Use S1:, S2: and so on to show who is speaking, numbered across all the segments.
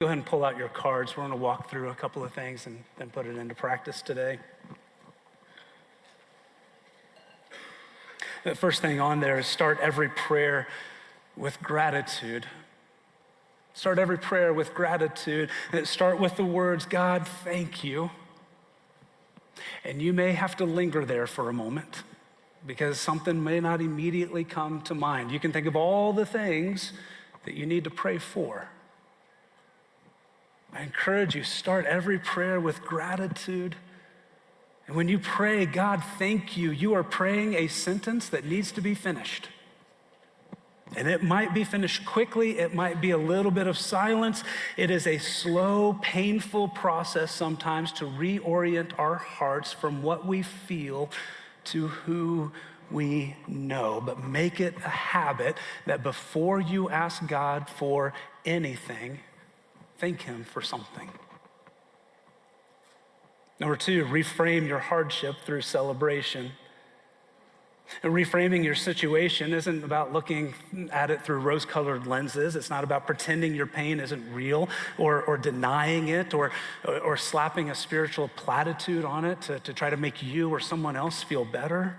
S1: Go ahead and pull out your cards. We're going to walk through a couple of things and then put it into practice today. The first thing on there is start every prayer with gratitude. Start every prayer with gratitude. Start with the words, God, thank you. And you may have to linger there for a moment because something may not immediately come to mind. You can think of all the things that you need to pray for. I encourage you, start every prayer with gratitude. And when you pray, God, thank you, you are praying a sentence that needs to be finished. And it might be finished quickly. It might be a little bit of silence. It is a slow, painful process sometimes to reorient our hearts from what we feel to who we know. But make it a habit that before you ask God for anything, thank him for something. Number two, reframe your hardship through celebration. And reframing your situation isn't about looking at it through rose-colored lenses. It's not about pretending your pain isn't real or denying it or slapping a spiritual platitude on it to try to make you or someone else feel better.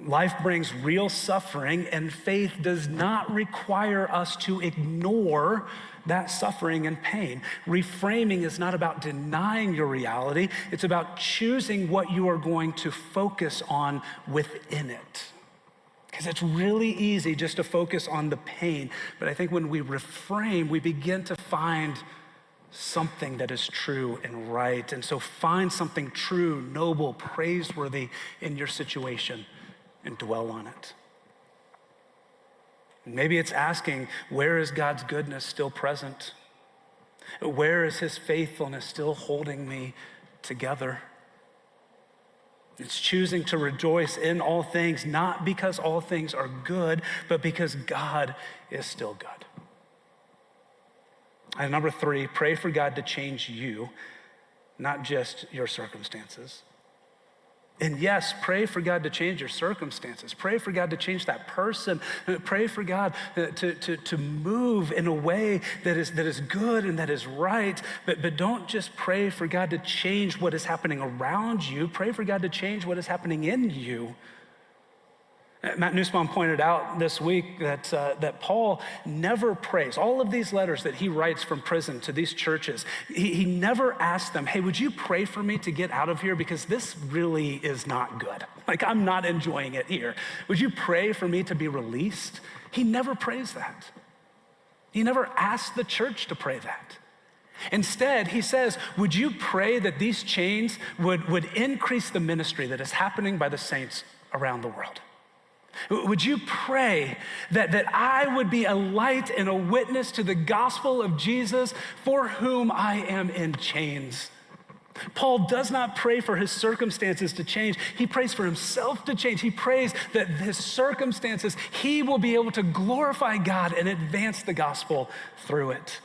S1: Life brings real suffering, and faith does not require us to ignore that suffering and pain. Reframing is not about denying your reality. It's about choosing what you are going to focus on within it. Because it's really easy just to focus on the pain. But I think when we reframe, we begin to find something that is true and right. And so find something true, noble, praiseworthy in your situation and dwell on it. Maybe it's asking, where is God's goodness still present? Where is his faithfulness still holding me together? It's choosing to rejoice in all things, not because all things are good, but because God is still good. And number three, pray for God to change you, not just your circumstances. And yes, pray for God to change your circumstances. Pray for God to change that person. Pray for God to move in a way that is good and that is right. But don't just pray for God to change what is happening around you. Pray for God to change what is happening in you. Matt Nussbaum pointed out this week that Paul never prays. All of these letters that he writes from prison to these churches, he never asks them, hey, would you pray for me to get out of here? Because this really is not good. Like, I'm not enjoying it here. Would you pray for me to be released? He never prays that. He never asks the church to pray that. Instead, he says, would you pray that these chains would increase the ministry that is happening by the saints around the world? Would you pray that I would be a light and a witness to the gospel of Jesus for whom I am in chains? Paul does not pray for his circumstances to change. He prays for himself to change. He prays that his circumstances, he will be able to glorify God and advance the gospel through it.